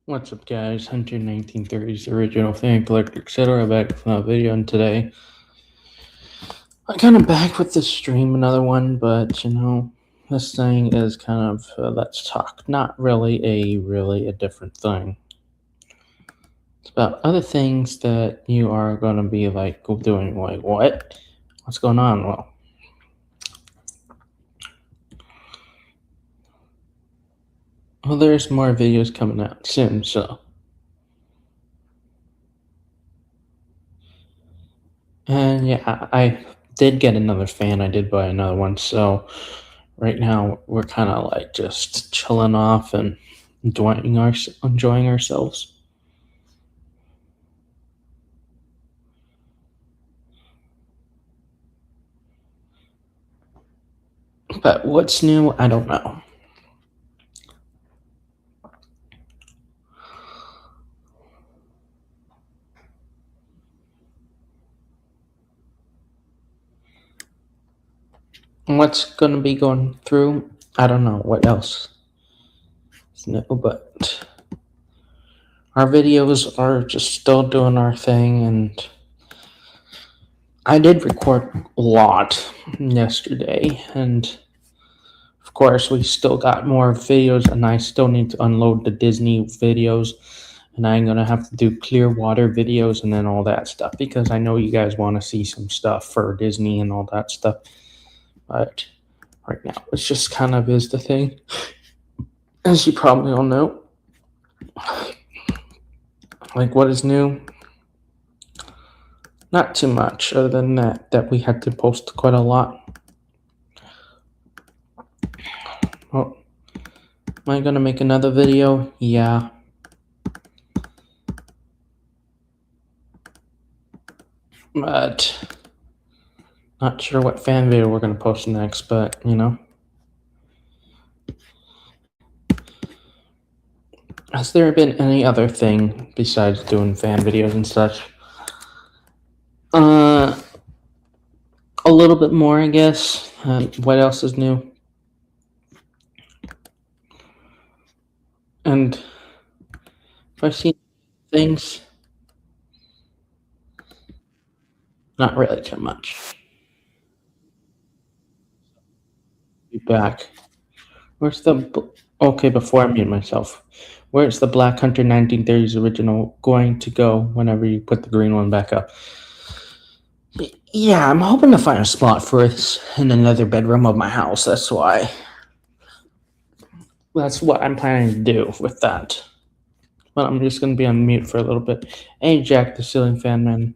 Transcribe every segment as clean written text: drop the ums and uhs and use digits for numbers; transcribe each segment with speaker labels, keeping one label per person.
Speaker 1: What's up, guys? Hunter 1930s original fan collector, etc. Back with another video, and today I'm kind of back with the stream, another one, but this thing is kind of let's talk. Not really a different thing. It's about other things that you are gonna be like doing. Like what? What's going on? Well, there's more videos coming out soon, so. And yeah, I did get another fan. I did buy another one. So right now we're kind of like just chilling off and enjoying ourselves. But what's new? I don't know. What's gonna be going through? I don't know. What else is new? But our videos are just still doing our thing, and I did record a lot yesterday, and of course we still got more videos, and I still need to unload the Disney videos, and I'm gonna have to do Clearwater videos and then all that stuff because I know you guys want to see some stuff for Disney and all that stuff. But right now, it's just kind of is the thing, as you probably all know. Like what is new? Not too much, other than that we had to post quite a lot. Oh, am I gonna make another video? Yeah. But not sure what fan video we're gonna post next, but Has there been any other thing besides doing fan videos and such? A little bit more, I guess. What else is new? And if I've seen things, not really too much. Be back. Where's the? Okay, before I mute myself, where's the Black Hunter 1930s original going to go whenever you put the green one back up? Yeah, I'm hoping to find a spot for it in another bedroom of my house. That's why. That's what I'm planning to do with that. But I'm just gonna be on mute for a little bit. Hey, Jack, the ceiling fan man.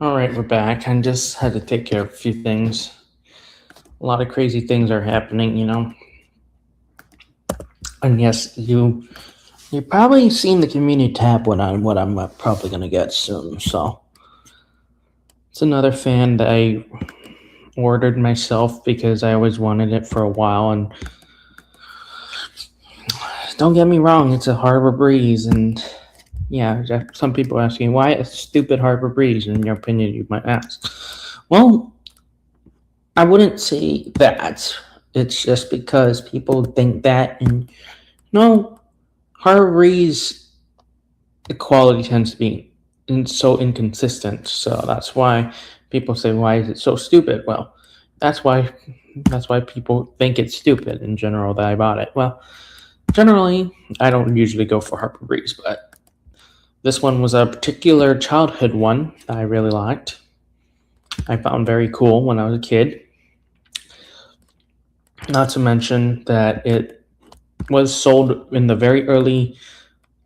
Speaker 1: All right, we're back. I just had to take care of a few things. A lot of crazy things are happening, And yes, you You've probably seen the community tab what I'm probably gonna get soon. So it's another fan that I ordered myself because I always wanted it for a while. And don't get me wrong, it's a Harbor Breeze, and yeah, some people ask me why a stupid Harbor Breeze. In your opinion, you might ask. Well, I wouldn't say that. It's just because people think that, and no, Harbor Breeze, the quality tends to be so inconsistent. So that's why people say, "Why is it so stupid?" Well, that's why people think it's stupid in general that I bought it. Well, generally, I don't usually go for Harbor Breeze, but this one was a particular childhood one that I really liked. I found very cool when I was a kid. Not to mention that it was sold in the very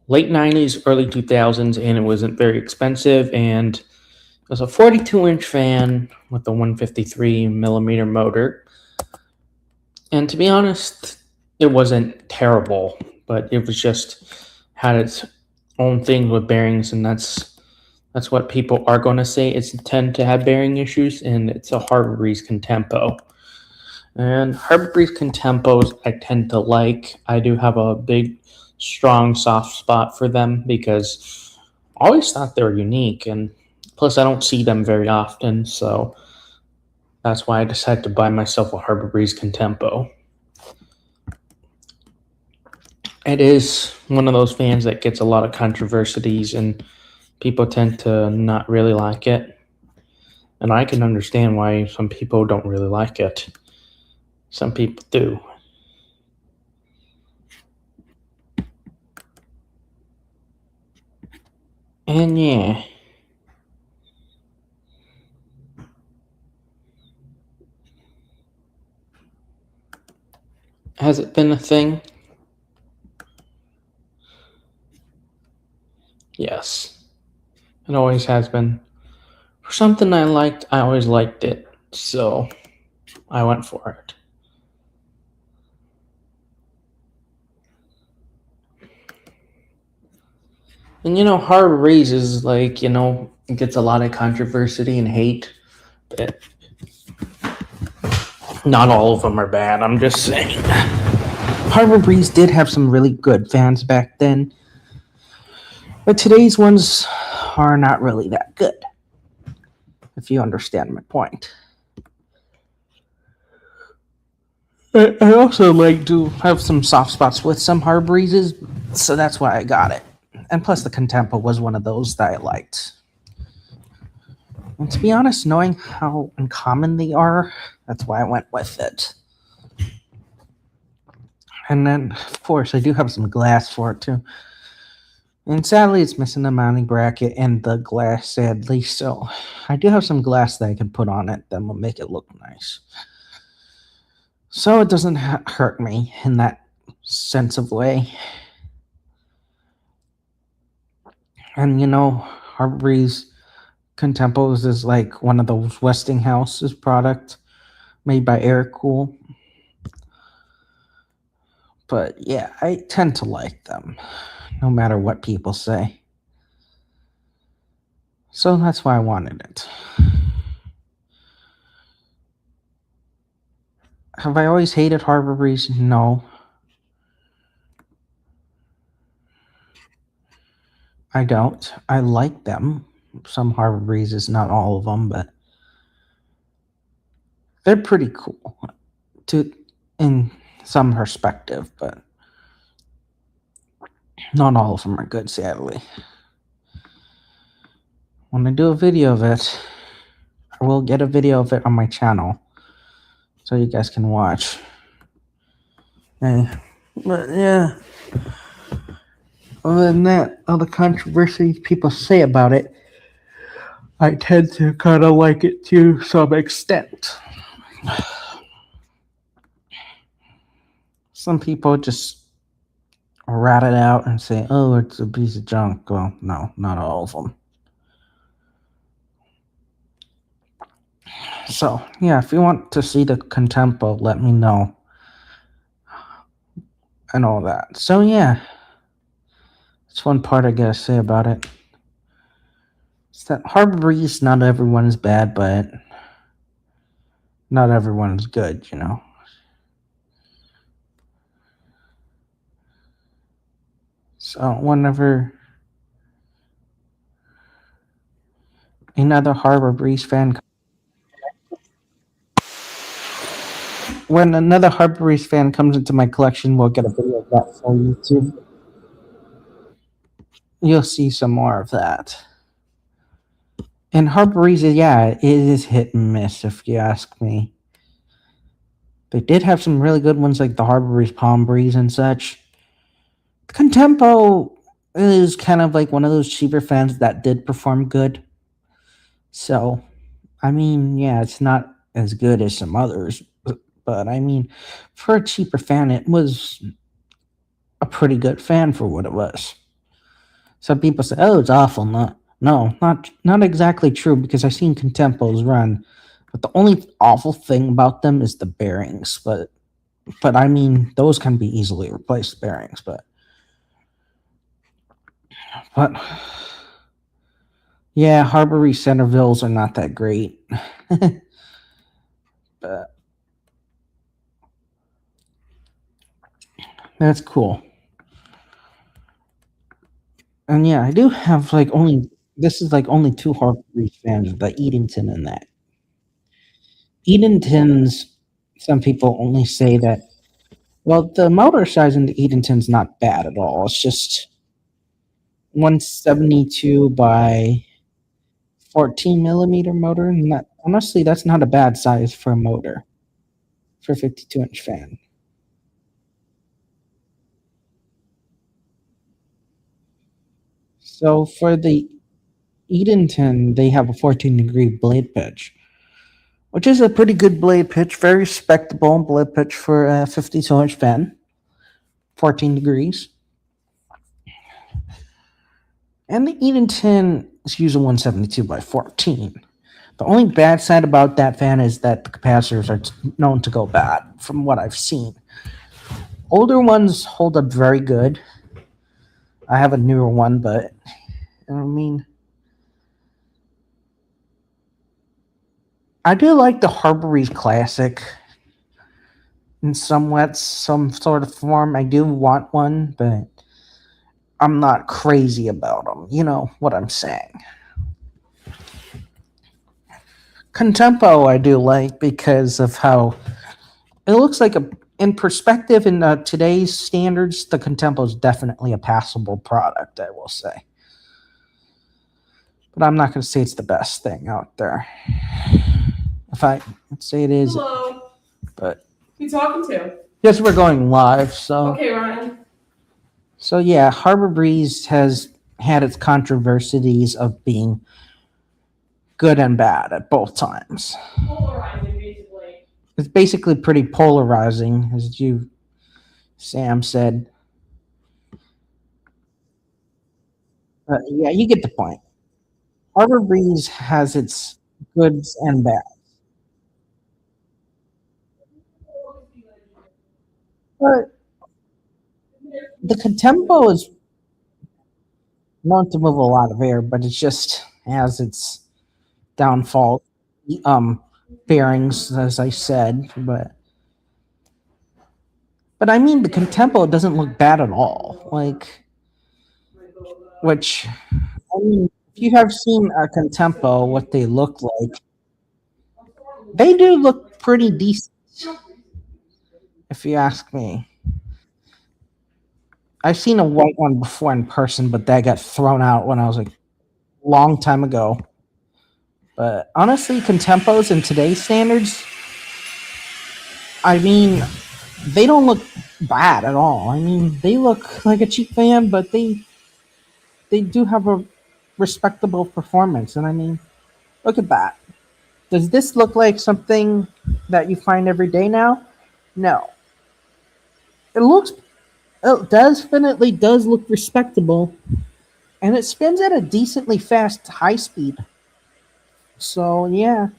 Speaker 1: late 90s, early 2000s, and it wasn't very expensive. And it was a 42-inch fan with a 153 millimeter motor. And to be honest, it wasn't terrible, but it was just had its own things with bearings, and that's what people are going to say. It's tend to have bearing issues, and it's a Harbor Breeze Contempo. And Harbor Breeze Contempos I tend to like. I do have a big, strong, soft spot for them because I always thought they were unique, and plus I don't see them very often, so that's why I decided to buy myself a Harbor Breeze Contempo. It is one of those fans that gets a lot of controversies, and people tend to not really like it. And I can understand why some people don't really like it. Some people do. And yeah. Has it been a thing? Yes. It always has been. For something I liked, I always liked it. So I went for it. And Harbor Breeze is like, it gets a lot of controversy and hate. But not all of them are bad, I'm just saying. Harbor Breeze did have some really good fans back then. But today's ones are not really that good, if you understand my point. I also like to have some soft spots with some Harbor Breezes, so that's why I got it. And plus, the Contempo was one of those that I liked. And to be honest, knowing how uncommon they are, that's why I went with it. And then, of course, I do have some glass for it too. And sadly, it's missing the mounting bracket and the glass, sadly. So I do have some glass that I can put on it that will make it look nice. So it doesn't hurt me in that sense of way. And Harbor Breeze Contempos is like one of those Westinghouse's product made by Aircool. But yeah, I tend to like them, no matter what people say. So that's why I wanted it. Have I always hated Harbor Breeze? No. I don't. I like them. Some Harbor Breezes, not all of them, but they're pretty cool in some perspective, but not all of them are good, sadly. When I do a video of it, I will get a video of it on my channel so you guys can watch. But yeah, other than that, all the controversies people say about it, I tend to kind of like it to some extent. Some people just rat it out and say, oh, it's a piece of junk. Well, no, not all of them. So, yeah, if you want to see the Contempo, let me know. And all that. So, yeah. That's one part I gotta say about it. It's that Harbor Breeze, not everyone is bad, but not everyone is good, you know? So whenever another Harbor Breeze fan, when another Harbor Breeze fan comes into my collection, we'll get a video of that for YouTube. You'll see some more of that. And Harbor Breeze, yeah, it is hit and miss if you ask me. They did have some really good ones like the Harbor Breeze, Palm Breeze, and such. Contempo is kind of like one of those cheaper fans that did perform good. So, I mean, yeah, it's not as good as some others, but I mean, for a cheaper fan, it was a pretty good fan for what it was. Some people say, "Oh, it's awful." No, not exactly true because I've seen Contempos run, but the only awful thing about them is the bearings. But I mean, those can be easily replaced bearings. But yeah, Harbury Centervilles are not that great. But that's cool. And yeah, I do have like only this is like only two Harbury fans, the Edenton and that. Edenton's some people only say that well the motor size in the Edenton's not bad at all. It's just 172 by 14 millimeter motor. And that honestly that's not a bad size for a motor for a 52-inch fan. So for the Edenton, they have a 14-degree blade pitch, which is a pretty good blade pitch, very respectable blade pitch for a 52-inch fan. 14 degrees. And the Edenton is using 172 by 14. The only bad side about that fan is that the capacitors are known to go bad, from what I've seen. Older ones hold up very good. I have a newer one, but I mean, I do like the Harbury's Classic in somewhat some sort of form. I do want one, but I'm not crazy about them. You know what I'm saying. Contempo I do like because of how it looks like a in perspective in today's standards, the Contempo is definitely a passable product. I will say, but I'm not going to say it's the best thing out there. If I say it is,
Speaker 2: Hello.
Speaker 1: but
Speaker 2: Who you talking to?
Speaker 1: yes, we're going live. So
Speaker 2: Okay, Ryan.
Speaker 1: so yeah, Harbor Breeze has had its controversies of being good and bad at both times.
Speaker 2: Polarizing, basically.
Speaker 1: It's basically pretty polarizing, as you, Sam said. Yeah, you get the point. Harbor Breeze has its goods and bads. But the Contempo is known to move a lot of air, but it just has its downfall. Bearings, as I said, but I mean the Contempo doesn't look bad at all. Like, which I mean, if you have seen a Contempo, what they look like, they do look pretty decent. If you ask me, I've seen a white one before in person, but that got thrown out when I was like a long time ago. But honestly, Contempos in today's standards, I mean, they don't look bad at all. I mean, they look like a cheap fan, but they do have a respectable performance. And I mean, look at that. Does this look like something that you find every day now? No. It looks it definitely does look respectable, and it spins at a decently fast high speed. So yeah,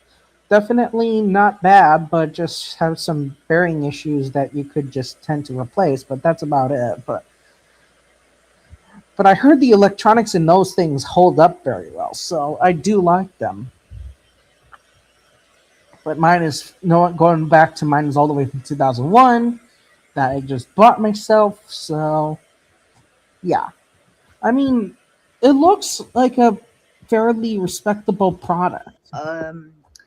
Speaker 1: definitely not bad, but just have some bearing issues that you could just tend to replace. But that's about it. But
Speaker 3: But I heard the electronics in those things hold up very well, so I do like them. But mine is going back to mine is all the way from 2001 that I just bought myself. So yeah, I mean, it looks like a fairly respectable product,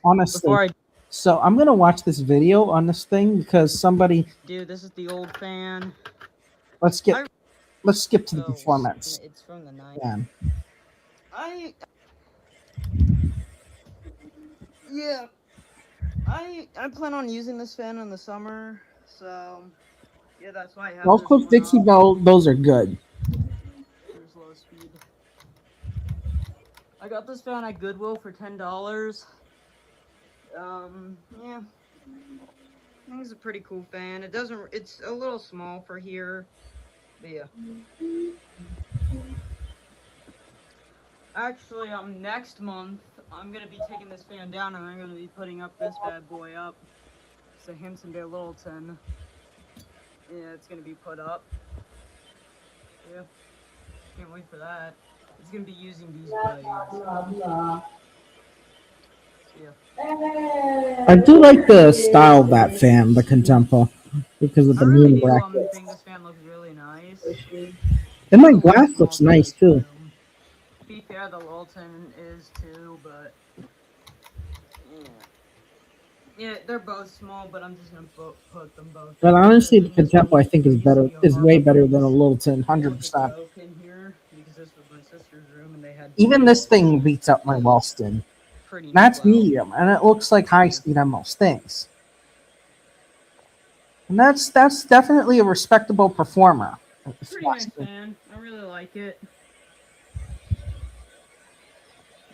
Speaker 3: honestly.
Speaker 4: Before I
Speaker 3: So I'm gonna watch this video on this thing because somebody.
Speaker 4: do, this is the old fan.
Speaker 3: Let's skip to the
Speaker 4: Oh,
Speaker 3: performance.
Speaker 4: it's from the 90s.
Speaker 3: Man.
Speaker 4: I plan on using this fan in the summer, so yeah, that's why I have
Speaker 3: Those
Speaker 4: this
Speaker 3: Coach
Speaker 4: one
Speaker 3: Dixie
Speaker 4: up.
Speaker 3: Bell, those are good.
Speaker 4: Here's low speed. I got this fan at Goodwill for $10. Yeah. I think it's a pretty cool fan. It's a little small for here, but yeah. Actually, next month, I'm gonna be taking this fan down and I'm gonna be putting up this bad boy up. It's a Hinson Bay Littleton. Yeah, it's gonna be put up. Yeah. Can't wait for that. It's gonna be using these blades. So, yeah.
Speaker 3: I do like the style of that fan, the Contempo, because of
Speaker 4: I
Speaker 3: the
Speaker 4: really
Speaker 3: moon
Speaker 4: do
Speaker 3: bracket.
Speaker 4: think this fan looks really nice.
Speaker 3: And my
Speaker 4: It's a little
Speaker 3: glass
Speaker 4: small
Speaker 3: looks
Speaker 4: for
Speaker 3: nice
Speaker 4: this
Speaker 3: too.
Speaker 4: room. To be fair, the Littleton is too, but yeah, they're both small. But I'm just gonna put them both.
Speaker 3: But honestly, the
Speaker 4: And this
Speaker 3: Contempo
Speaker 4: one
Speaker 3: I think is
Speaker 4: used to
Speaker 3: better,
Speaker 4: be a
Speaker 3: is way
Speaker 4: harbor
Speaker 3: better
Speaker 4: place.
Speaker 3: than a Littleton,
Speaker 4: Look, it's
Speaker 3: 100%.
Speaker 4: broken here because this was my sister's room, and they had
Speaker 3: Even this thing beats up my Wellston.
Speaker 4: pretty.
Speaker 3: That's
Speaker 4: well.
Speaker 3: medium, and it looks like high speed on most things. And that's definitely a respectable performer.
Speaker 4: Pretty nice fan. I really like it.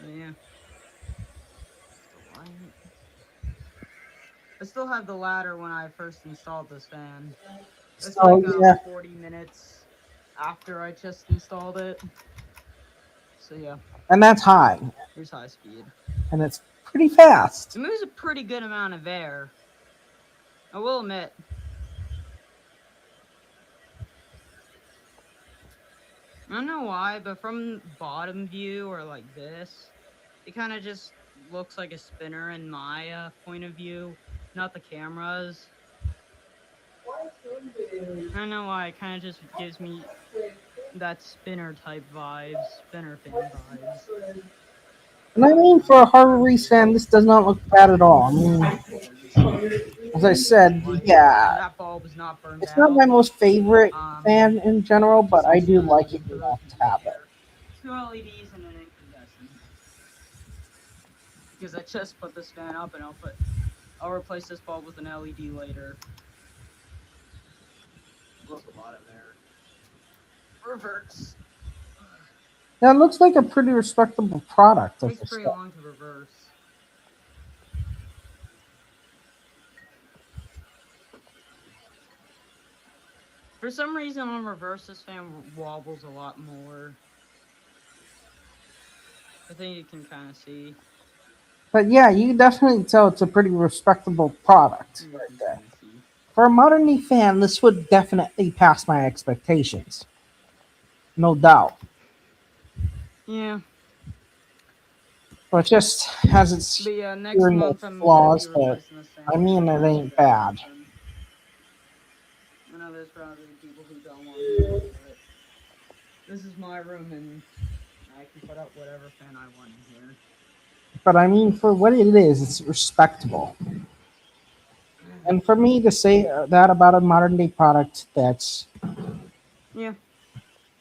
Speaker 4: Yeah. I still have the ladder when I first installed this fan. It's
Speaker 3: So,
Speaker 4: like
Speaker 3: yeah.
Speaker 4: 40 minutes after I just installed it. So yeah,
Speaker 3: And that's high,
Speaker 4: here's high speed.
Speaker 3: and it's pretty fast.
Speaker 4: It moves a pretty good amount of air. I will admit. I don't know why, but from bottom view or like this, it kind of just looks like a spinner in my point of view, not the camera's. I don't know why, it kind of just gives me that spinner type vibes, spinner fan vibes.
Speaker 3: And I mean, for a Harbor Reese fan, this does not look bad at all. I mean, as I said, yeah,
Speaker 4: That bulb is not burned
Speaker 3: it's not
Speaker 4: out.
Speaker 3: my most favorite fan in general, but I do like it enough to have it.
Speaker 4: 2 LEDs and an incandescent. Because I just put this fan up and I'll replace this bulb with an LED later. Look a lot in there. Reverse.
Speaker 3: Yeah, it looks like a pretty respectable product. Of
Speaker 4: Takes
Speaker 3: this
Speaker 4: pretty
Speaker 3: stuff.
Speaker 4: long to reverse. For some reason on reverse this fan wobbles a lot more. I think you can kind of see.
Speaker 3: But yeah, you can definitely tell it's a pretty respectable product right there. For a modern day fan, this would definitely pass my expectations. No doubt.
Speaker 4: Yeah.
Speaker 3: But it just has its
Speaker 4: But yeah, next
Speaker 3: real
Speaker 4: month I'm
Speaker 3: flaws,
Speaker 4: gonna be
Speaker 3: but
Speaker 4: replacing this fan.
Speaker 3: I mean, it ain't bad.
Speaker 4: I know there's probably people who don't want to do it. This is my room and I can put up whatever fan I want in here.
Speaker 3: But I mean, for what it is, it's respectable. And for me to say that about a modern day product, that's
Speaker 4: Yeah.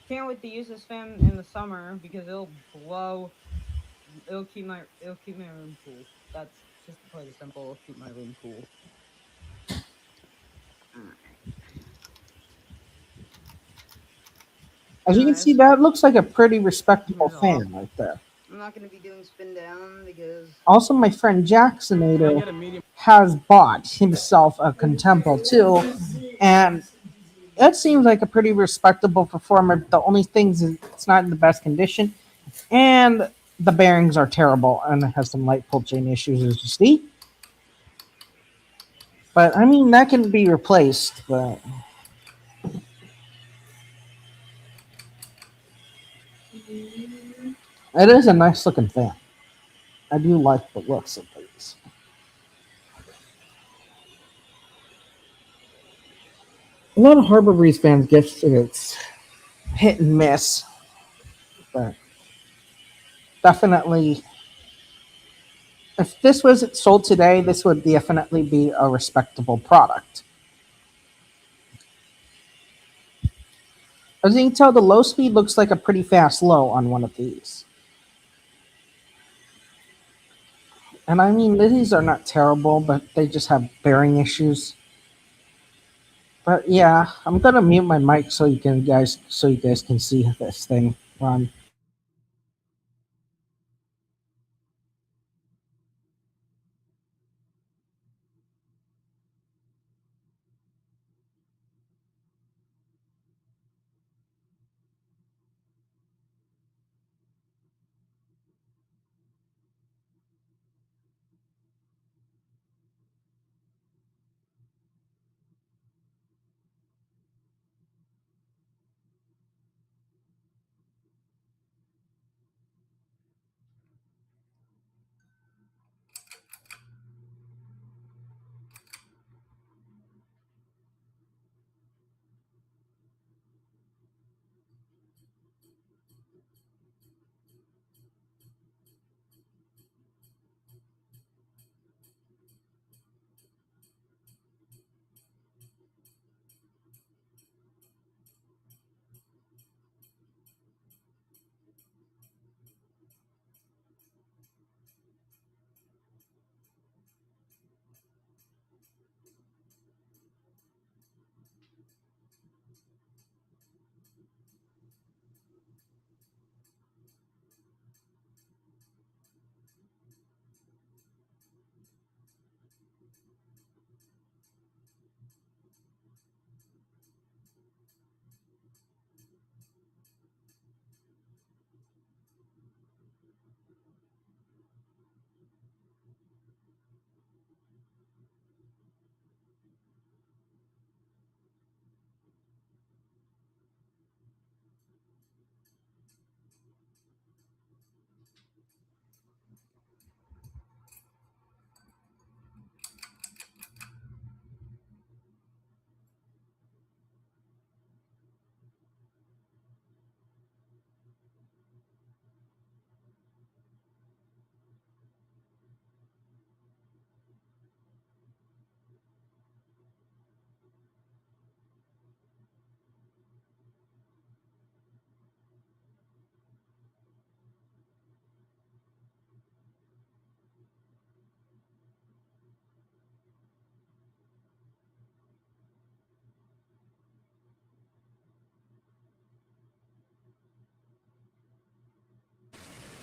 Speaker 4: Can't wait to use this fan in the summer because it'll keep my room cool. That's just to play the simple, it'll keep my room cool.
Speaker 3: as you can see, that looks like a pretty respectable fan right there.
Speaker 4: I'm not gonna be doing spin down because
Speaker 3: Also, my friend Jacksonator has bought himself a Contempo too, and that seems like a pretty respectable performer. The only things is it's not in the best condition, and the bearings are terrible, and it has some light pull chain issues, as you see. But I mean, that can be replaced. But It is a nice looking fan. I do like the looks of these. A lot of Harbor Breeze fans gets it's hit and miss, but definitely, if this was sold today, this would definitely be a respectable product. As you can tell, the low speed looks like a pretty fast low on one of these. And I mean, these are not terrible, but they just have bearing issues. But yeah, I'm gonna mute my mic so you guys can see this thing run.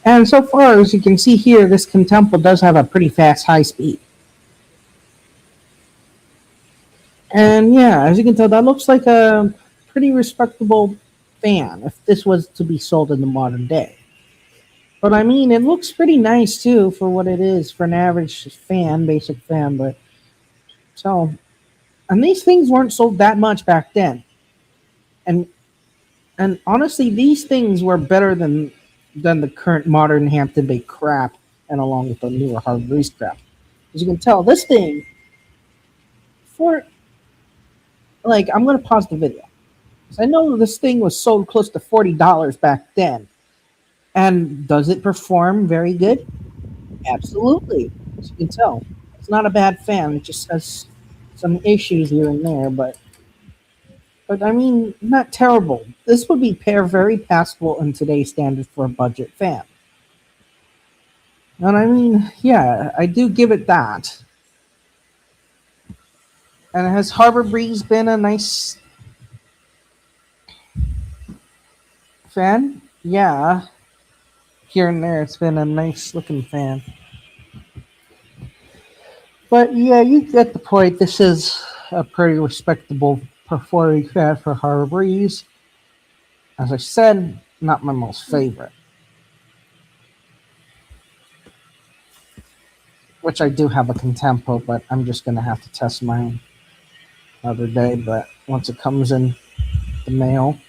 Speaker 3: And so far as you can see here, this Contempo does have a pretty fast high speed. And yeah, as you can tell, that looks like a pretty respectable fan if this was to be sold in the modern day. But I mean, it looks pretty nice too for what it is for an average fan, basic fan. But so, and these things weren't sold that much back then. And honestly, these things were better than the current modern Hampton Bay crap, and along with the newer Harbor Breeze crap. As you can tell, this thing for like, I'm gonna pause the video. I know this thing was sold close to $40 back then. And does it perform very good? Absolutely. As you can tell, it's not a bad fan. It just has some issues here and there, but I mean, not terrible. This would be very passable in today's standards for a budget fan. And I mean, yeah, I do give it that. And has Harbor Breeze been a nice fan? Yeah. Here and there, it's been a nice looking fan. But yeah, you get the point. This is a pretty respectable performing fan for Harbor Breeze. As I said, not my most favorite. Which I do have a Contempo, but I'm just going to have to test mine another day. But once it comes in the mail.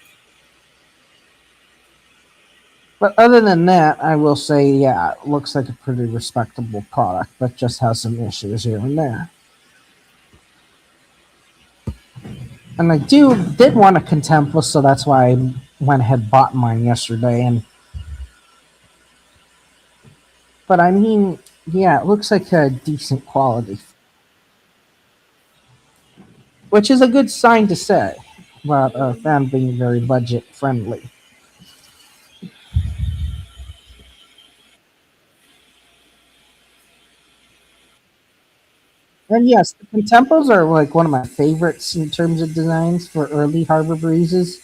Speaker 3: But other than that, I will say, yeah, it looks like a pretty respectable product, but just has some issues here and there. And I did want a Contempla, so that's why I went ahead and bought mine yesterday. But I mean, yeah, it looks like a decent quality, which is a good sign to say about a fan being very budget friendly. And yes, the Contemplas are like one of my favorites in terms of designs for early Harbor Breezes.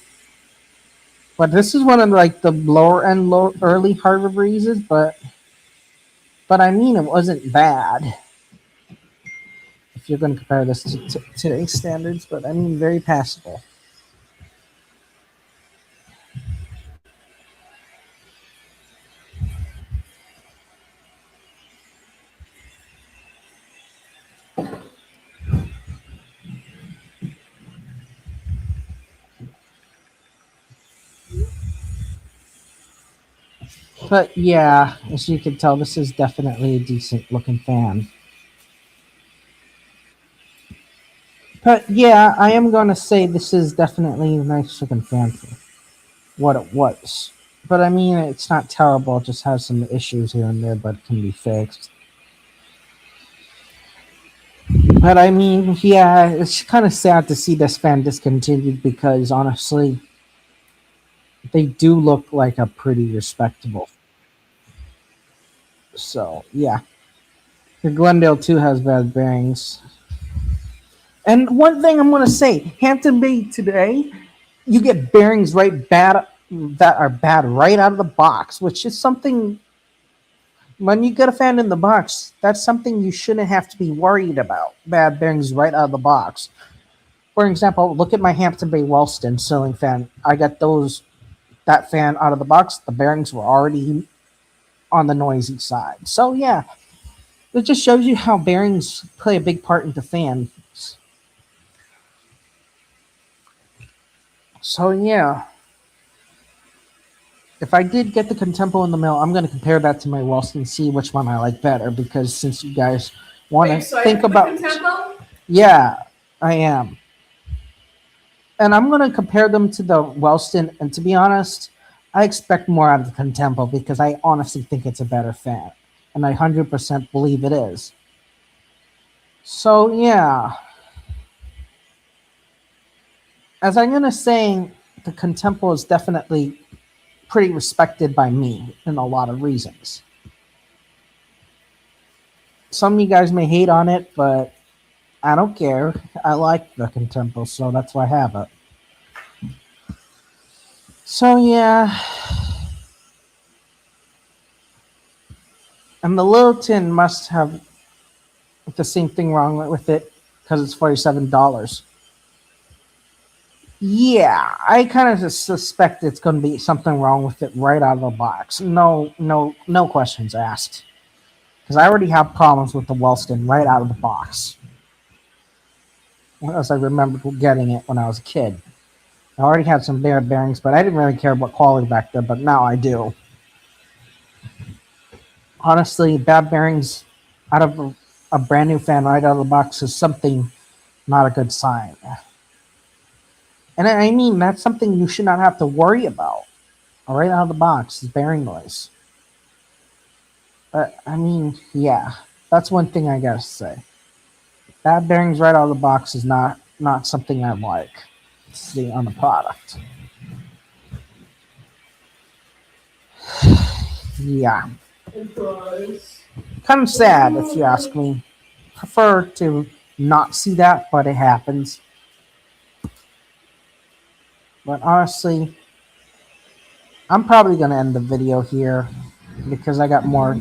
Speaker 3: But this is one of like the lower end early Harbor Breezes, but I mean it wasn't bad if you're going to compare this to today's standards. But I mean very passable. But yeah, as you can tell, this is definitely a decent looking fan. But yeah, I am going to say this is definitely a nice looking fan for what it was. But I mean, it's not terrible. It just has some issues here and there, but it can be fixed. But I mean, yeah, it's kind of sad to see this fan discontinued because honestly, they do look like a pretty respectable. So yeah, the Glendale 2 has bad bearings. And one thing I'm going to say, Hampton Bay today, you get bearings that are bad right out of the box, which is something when you get a fan in the box, that's something you shouldn't have to be worried about. Bad bearings right out of the box. For example, look at my Hampton Bay Wellston ceiling fan. I got that fan out of the box. The bearings were already on the noisy side. So yeah, it just shows you how bearings play a big part into fans. So yeah, if I did get the Contempo in the mail, I'm going to compare that to my Wellston, see which one I like better. Because since you guys want to think about, yeah, I am, and I'm going to compare them to the Wellston. And to be honest, I expect more out of the Contempo because I honestly think it's a better fan, and I 100% believe it is. So yeah. As I'm going to say, the Contempo is definitely pretty respected by me in a lot of reasons. Some of you guys may hate on it, but I don't care. I like the Contempo, so that's why I have it. So yeah. And the Littleton must have the same thing wrong with it because it's $47. Yeah, I kind of suspect it's going to be something wrong with it right out of the box. No questions asked. Because I already have problems with the Wellston right out of the box. As I remember getting it when I was a kid. I already had some bad bearings, but I didn't really care about quality back then, but now I do. Honestly, bad bearings out of a brand new fan right out of the box is something not a good sign. And I mean, that's something you should not have to worry about. Right out of the box is bearing noise. But I mean, yeah, that's one thing I gotta say. Bad bearings right out of the box is not something I like to see on the product. Yeah. Kind of sad if you ask me. Prefer to not see that, but it happens. But honestly, I'm probably going to end the video here because I got more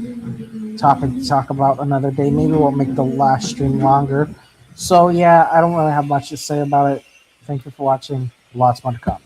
Speaker 3: topic to talk about another day. Maybe we'll make the last stream longer. So yeah, I don't really have much to say about it. Thank you for watching. Lots more to come.